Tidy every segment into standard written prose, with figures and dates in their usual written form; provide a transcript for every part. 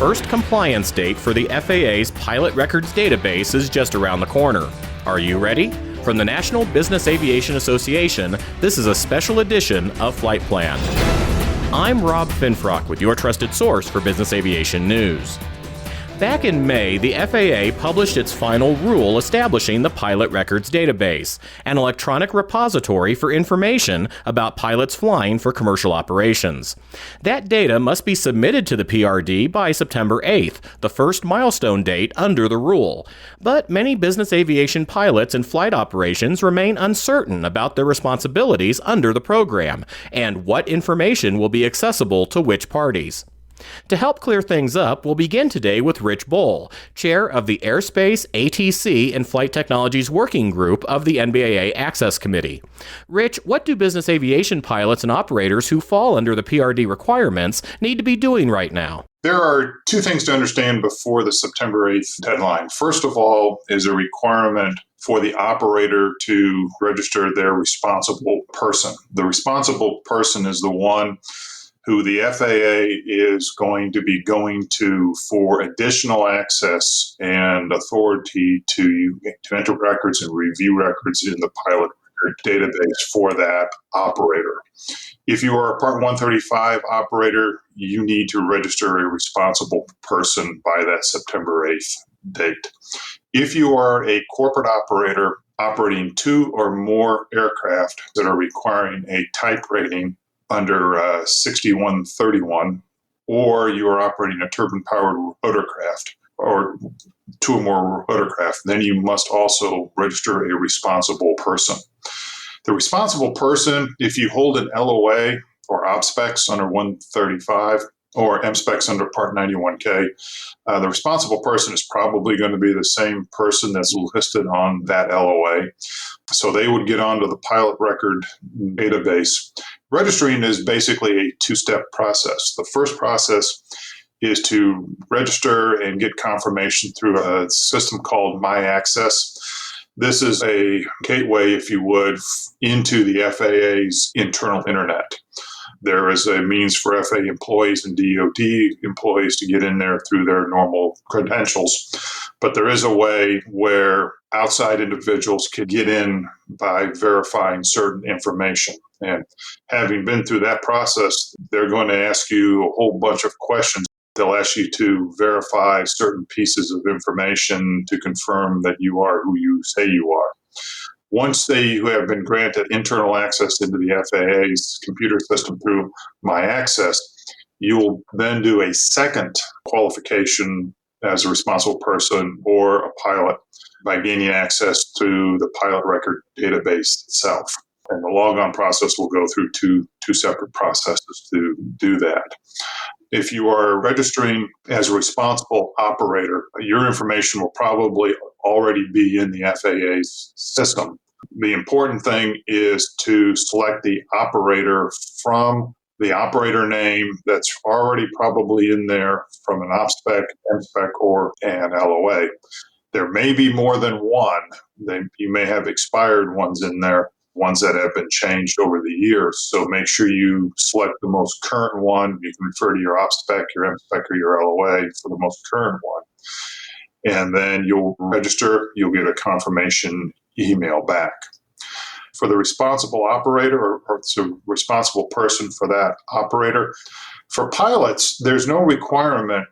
first compliance date for the FAA's Pilot Records Database is just around the corner. Are you ready? From the National Business Aviation Association, this is a special edition of Flight Plan. I'm Rob Finfrock with your trusted source for business aviation news. Back in May, the FAA published its final rule establishing the Pilot Records Database, an electronic repository for information about pilots flying for commercial operations. That data must be submitted to the PRD by September 8th, the first milestone date under the rule. But many business aviation pilots and flight operations remain uncertain about their responsibilities under the program and what information will be accessible to which parties. To help clear things up, we'll begin today with Rich Bohl, chair of the Airspace, ATC, and Flight Technologies Working Group of the NBAA Access Committee. Rich, what do business aviation pilots and operators who fall under the PRD requirements need to be doing right now? There are two things to understand before the September 8th deadline. First of all is a requirement for the operator to register their responsible person. The responsible person is the one who the FAA is going to be going to for additional access and authority to enter records and review records in the pilot record database for that operator. If you are a Part 135 operator, you need to register a responsible person by that September 8th date. If you are a corporate operator operating two or more aircraft that are requiring a type rating under 6131, or you are operating a turbine-powered rotorcraft or two or more rotorcraft, then you must also register a responsible person. The responsible person, if you hold an LOA or OPSPECs under 135 or MSPECs under Part 91K, the responsible person is probably going to be the same person that's listed on that LOA. So they would get onto the pilot record database. Registering is basically a two-step process. The first process is to register and get confirmation through a system called My Access. This is a gateway, if you would, into the FAA's internal internet. There is a means for FAA employees and DoD employees to get in there through their normal credentials. But there is a way where outside individuals can get in by verifying certain information. And having been through that process, they're going to ask you a whole bunch of questions. They'll ask you to verify certain pieces of information to confirm that you are who you say you are. Once they have been granted internal access into the FAA's computer system through My Access, you will then do a second qualification as a responsible person or a pilot by gaining access to the pilot record database itself. And the logon process will go through two separate processes to do that. If you are registering as a responsible operator, your information will probably already be in the FAA's system. The important thing is to select the operator from the operator name that's already probably in there from an OPSPEC, MSPEC, or an LOA. There may be more than one. You may have expired ones in there, ones that have been changed over the years. So make sure you select the most current one. You can refer to your OPSPEC, your MSPEC, or your LOA for the most current one. And then you'll register. You'll get a confirmation email back. For the responsible operator or the responsible person for that operator, for pilots, there's no requirement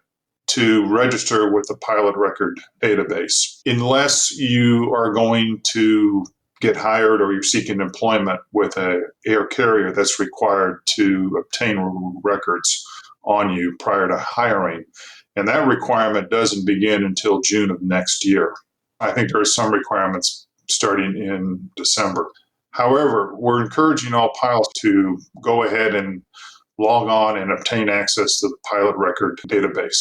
to register with the pilot record database unless you are going to get hired or you're seeking employment with an air carrier that's required to obtain records on you prior to hiring. And that requirement doesn't begin until June of next year. I think there are some requirements starting in December. However, we're encouraging all pilots to go ahead and log on and obtain access to the pilot record database.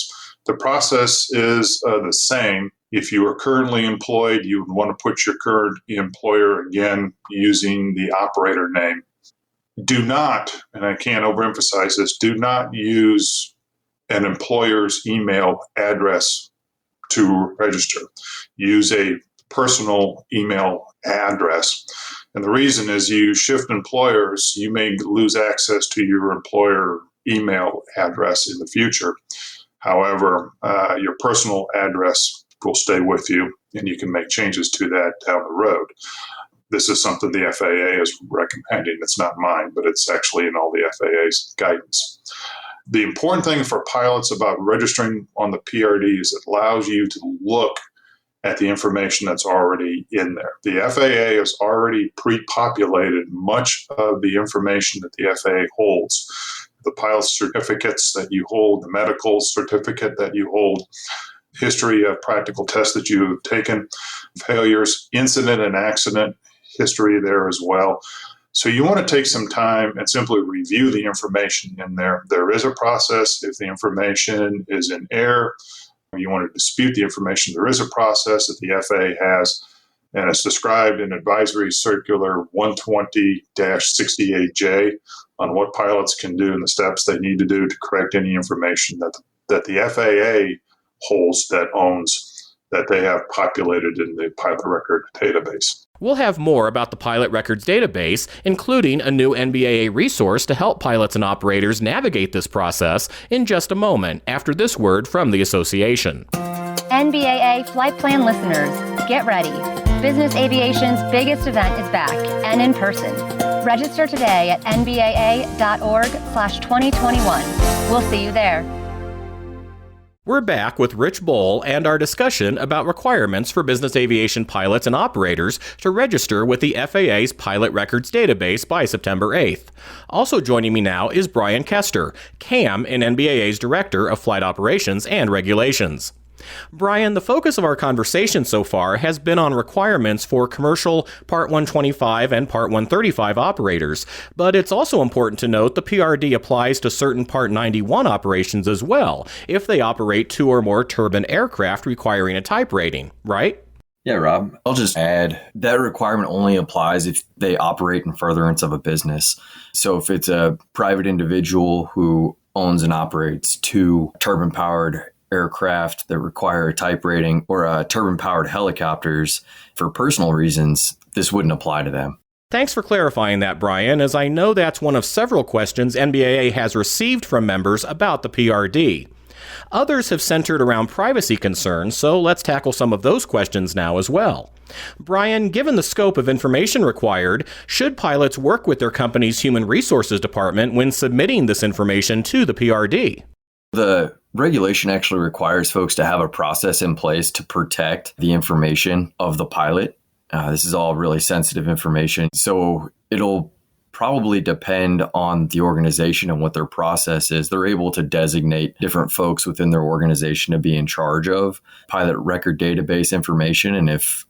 The process is the same. If you are currently employed, you would want to put your current employer again using the operator name. Do not, and I can't overemphasize this, do not use an employer's email address to register. Use a personal email address. And the reason is you shift employers, you may lose access to your employer email address in the future. However, your personal address will stay with you, and you can make changes to that down the road. This is something the FAA is recommending. It's not mine, but it's actually in all the FAA's guidance. The important thing for pilots about registering on the PRD is it allows you to look at the information that's already in there. The FAA has already pre-populated much of the information that the FAA holds. The pilot certificates that you hold, the medical certificate that you hold, history of practical tests that you have taken, failures, incident and accident history there as well. So you want to take some time and simply review the information in there. There is a process if the information is in error, or you want to dispute the information. There is a process that the FAA has, and it's described in Advisory Circular 120-68J on what pilots can do and the steps they need to do to correct any information that the FAA holds that owns that they have populated in the Pilot Record Database. We'll have more about the Pilot Records Database, including a new NBAA resource to help pilots and operators navigate this process in just a moment after this word from the association. NBAA Flight Plan listeners, get ready. Business aviation's biggest event is back and in person. Register today at nbaa.org/2021. We'll see you there. We're back with Rich Bohl and our discussion about requirements for business aviation pilots and operators to register with the FAA's Pilot Records Database by September 8th. Also joining me now is Brian Kester, CAM and NBAA's Director of Flight Operations and Regulations. Brian, the focus of our conversation so far has been on requirements for commercial Part 125 and Part 135 operators, but it's also important to note the PRD applies to certain Part 91 operations as well, if they operate 2 or more turbine aircraft requiring a type rating, right? Yeah, Rob, I'll just add that requirement only applies if they operate in furtherance of a business. So if it's a private individual who owns and operates 2 turbine-powered aircraft that require a type rating or turbine-powered helicopters for personal reasons, this wouldn't apply to them. Thanks for clarifying that, Brian, as I know that's one of several questions NBAA has received from members about the PRD. Others have centered around privacy concerns, so let's tackle some of those questions now as well. Brian, given the scope of information required, should pilots work with their company's human resources department when submitting this information to the PRD? The regulation actually requires folks to have a process in place to protect the information of the pilot. This is all really sensitive information, so it'll probably depend on the organization and what their process is. They're able to designate different folks within their organization to be in charge of pilot record database information, and if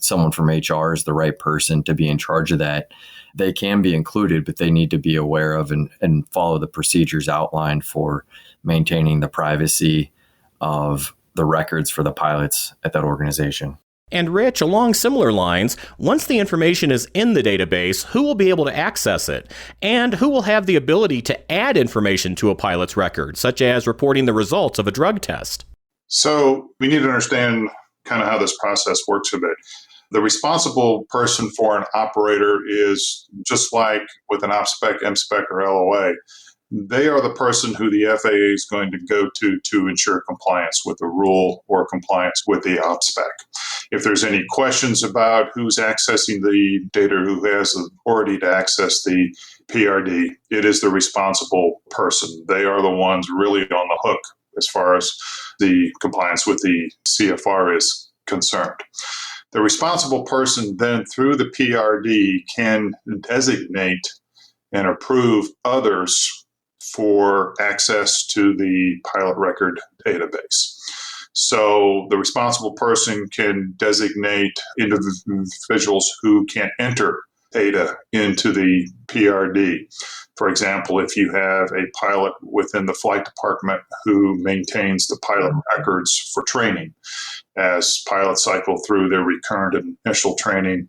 someone from HR is the right person to be in charge of that, they can be included, but they need to be aware of and follow the procedures outlined for maintaining the privacy of the records for the pilots at that organization. And Rich, along similar lines, once the information is in the database, who will be able to access it? And who will have the ability to add information to a pilot's record, such as reporting the results of a drug test? So we need to understand kind of how this process works a bit. The responsible person for an operator is just like with an OpSpec, MSpec, or LOA. They are the person who the FAA is going to go to ensure compliance with the rule or compliance with the OpSpec. If there's any questions about who's accessing the data, who has the authority to access the PRD, it is the responsible person. They are the ones really on the hook as far as the compliance with the CFR is concerned. The responsible person then through the PRD can designate and approve others for access to the pilot record database. So the responsible person can designate individuals who can enter data into the PRD. For example, if you have a pilot within the flight department who maintains the pilot records for training, as pilots cycle through their recurrent and initial training,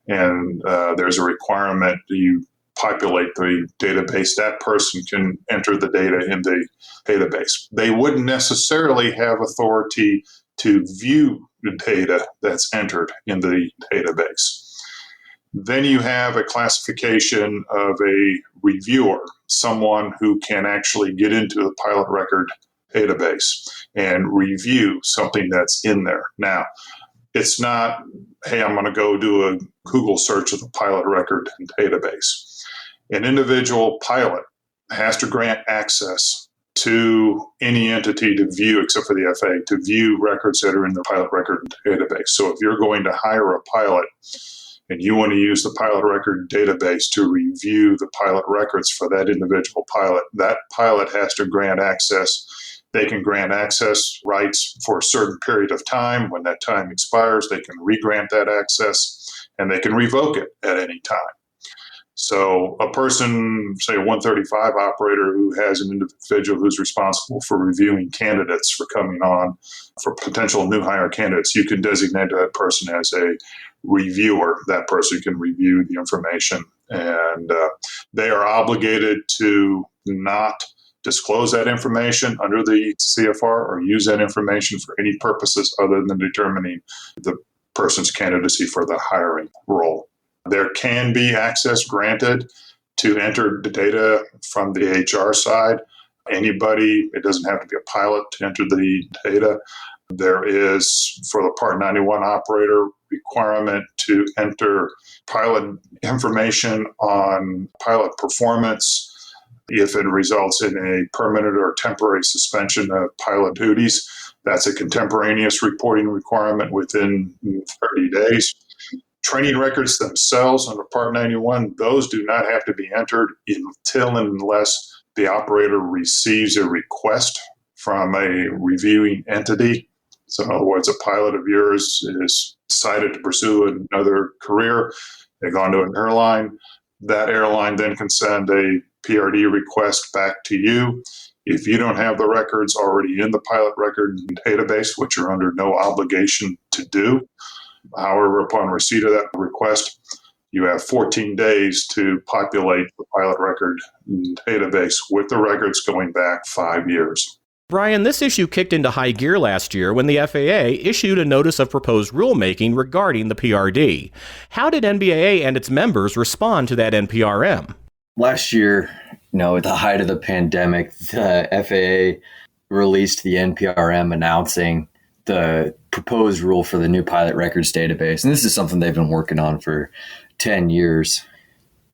and there's a requirement you populate the database, that person can enter the data in the database. They wouldn't necessarily have authority to view the data that's entered in the database. Then you have a classification of a reviewer, someone who can actually get into the pilot record database and review something that's in there. Now, it's not, hey, I'm going to go do a Google search of the pilot record database. An individual pilot has to grant access to any entity to view, except for the FAA, to view records that are in the pilot record database. So if you're going to hire a pilot and you want to use the pilot record database to review the pilot records for that individual pilot, that pilot has to grant access. They can grant access rights for a certain period of time. When that time expires, they can re-grant that access, and they can revoke it at any time. So a person, say a 135 operator who has an individual who's responsible for reviewing candidates for coming on, for potential new hire candidates, you can designate that person as a reviewer. That person can review the information, and they are obligated to not disclose that information under the CFR or use that information for any purposes other than determining the person's candidacy for the hiring role. There can be access granted to enter the data from the HR side. Anybody, it doesn't have to be a pilot to enter the data. There is, for the Part 91 operator, requirement to enter pilot information on pilot performance if it results in a permanent or temporary suspension of pilot duties. That's a contemporaneous reporting requirement within 30 days. Training records themselves under Part 91, those do not have to be entered until and unless the operator receives a request from a reviewing entity. So in other words, a pilot of yours is decided to pursue another career. They've gone to an airline. That airline then can send a PRD request back to you. If you don't have the records already in the pilot record database, which you're under no obligation to do, however, upon receipt of that request, you have 14 days to populate the pilot record database with the records going back 5 years. Brian, this issue kicked into high gear last year when the FAA issued a notice of proposed rulemaking regarding the PRD. How did NBAA and its members respond to that NPRM? Last year, at the height of the pandemic, the FAA released the NPRM announcing the proposed rule for the new pilot records database. And this is something they've been working on for 10 years.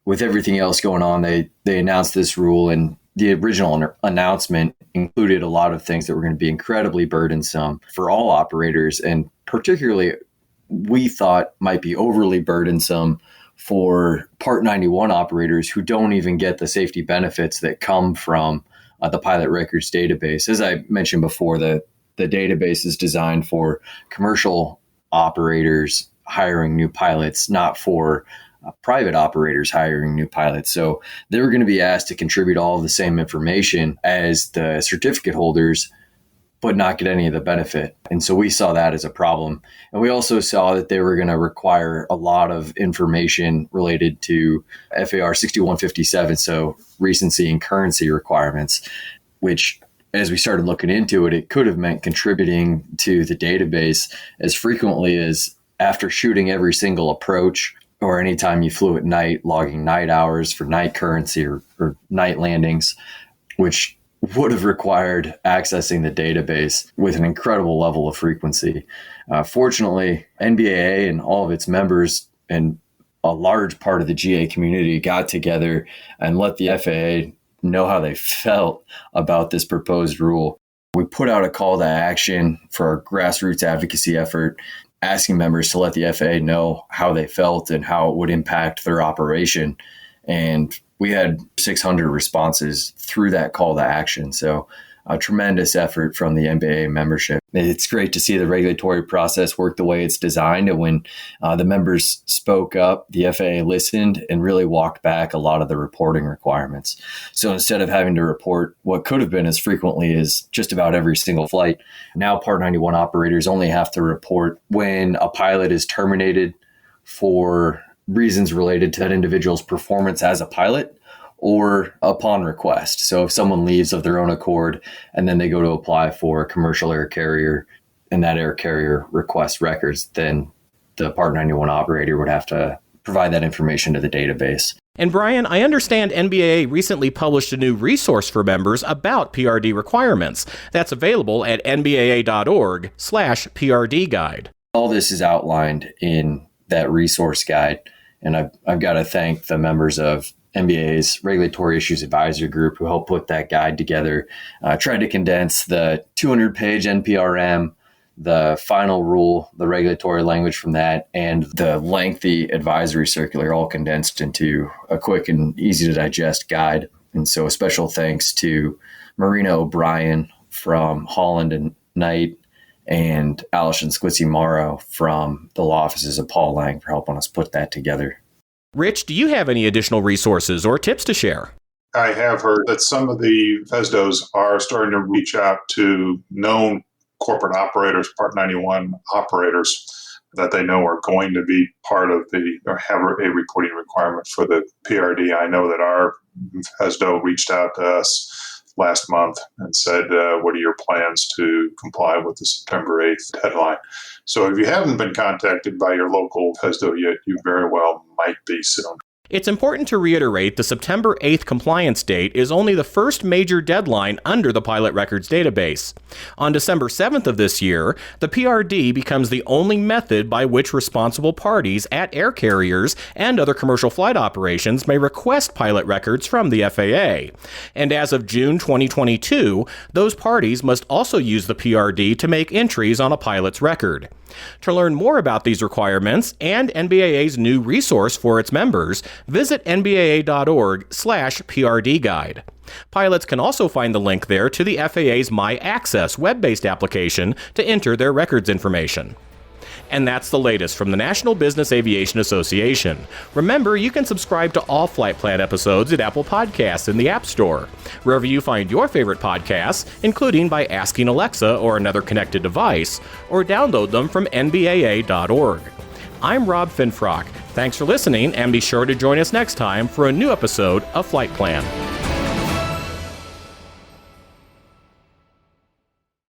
With everything else going on, they announced this rule, and the original announcement included a lot of things that were going to be incredibly burdensome for all operators, and particularly we thought might be overly burdensome for Part 91 operators who don't even get the safety benefits that come from the pilot records database. As I mentioned before, the database is designed for commercial operators hiring new pilots, not for private operators hiring new pilots. So they were going to be asked to contribute all of the same information as the certificate holders, but not get any of the benefit. And so we saw that as a problem. And we also saw that they were going to require a lot of information related to FAR 6157, so recency and currency requirements, which, as we started looking into it, it could have meant contributing to the database as frequently as after shooting every single approach, or anytime you flew at night, logging night hours for night currency or night landings, which would have required accessing the database with an incredible level of frequency. Fortunately, NBAA and all of its members and a large part of the GA community got together and let the FAA know how they felt about this proposed rule. We put out a call to action for our grassroots advocacy effort, asking members to let the FAA know how they felt and how it would impact their operation. And we had 600 responses through that call to action. So a tremendous effort from the NBAA membership. It's great to see the regulatory process work the way it's designed. And when the members spoke up, the FAA listened and really walked back a lot of the reporting requirements. So instead of having to report what could have been as frequently as just about every single flight, now Part 91 operators only have to report when a pilot is terminated for reasons related to that individual's performance as a pilot, or upon request. So if someone leaves of their own accord and then they go to apply for a commercial air carrier and that air carrier requests records, then the Part 91 operator would have to provide that information to the database. And Brian, I understand NBAA recently published a new resource for members about PRD requirements. That's available at nbaa.org/PRD guide. All this is outlined in that resource guide, and I've got to thank the members of NBAA's Regulatory Issues Advisory Group who helped put that guide together. Tried to condense the 200-page NPRM, the final rule, the regulatory language from that, and the lengthy advisory circular all condensed into a quick and easy to digest guide. And so a special thanks to Marina O'Brien from Holland and Knight and Alison Squizzi-Morrow from the law offices of Paul Lang for helping us put that together. Rich, do you have any additional resources or tips to share? I have heard that some of the FSDOs are starting to reach out to known corporate operators, Part 91 operators that they know are going to be part of or have a reporting requirement for the PRD. I know that our FSDO reached out to us last month and said, what are your plans to comply with the September 8th deadline? So if you haven't been contacted by your local FSDO yet, you very well might be soon. It's important to reiterate the September 8th compliance date is only the first major deadline under the Pilot Records Database. On December 7th of this year, the PRD becomes the only method by which responsible parties at air carriers and other commercial flight operations may request pilot records from the FAA. And as of June 2022, those parties must also use the PRD to make entries on a pilot's record. To learn more about these requirements and NBAA's new resource for its members, visit nbaa.org/PRD guide. Pilots can also find the link there to the FAA's My Access web-based application to enter their records information. And that's the latest from the National Business Aviation Association. Remember, you can subscribe to all Flight Plan episodes at Apple Podcasts in the App Store, wherever you find your favorite podcasts, including by asking Alexa or another connected device, or download them from nbaa.org. I'm Rob Finfrock. Thanks for listening, and be sure to join us next time for a new episode of Flight Plan.